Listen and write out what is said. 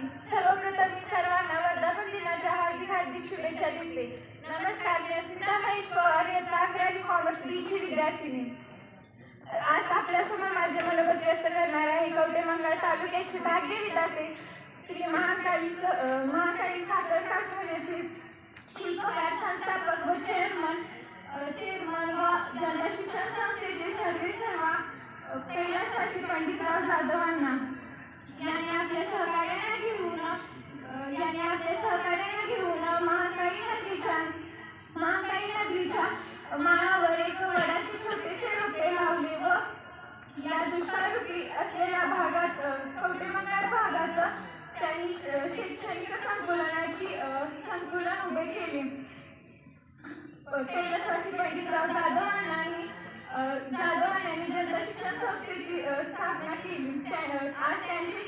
पाटील. सर्वप्रथम मी सर्वांना वर्धापन दिनाच्या हार्दिक शुभेच्छा देते. नमस्कार, मी अस्मिता महेश पवार, इयत्ता 11वी कॉमर्स बी ची विद्यार्थिनी. आज आपल्यासमोर माझे मनोगत व्यक्त करणार आहे कवठेमहांकाळ तालुक्याचे भाग्य विधाते श्री महाकाली साखर कारखान्याचे शिल्पकार, संस्थापक व चेअरमन व जनता शिक्षण संस्थेचे सर्वेसर्वा कैलासवासी पंडितराव जाधव अण्णा यांनी आपल्या सहकार्याने घेऊन महाकाली नगरीच्या माळावर एक वडाचे छोटेसे रोपे लावले व या दुष्काळरूपी असलेल्या भागात कवठेमहांकाळ भागात त्यांनी शैक्षणिक संकुलन उभे केले. कैलासवासी पंडितराव जाधव अण्णांनी जनता शिक्षण संस्थेची स्थापना केली. आज त्यांची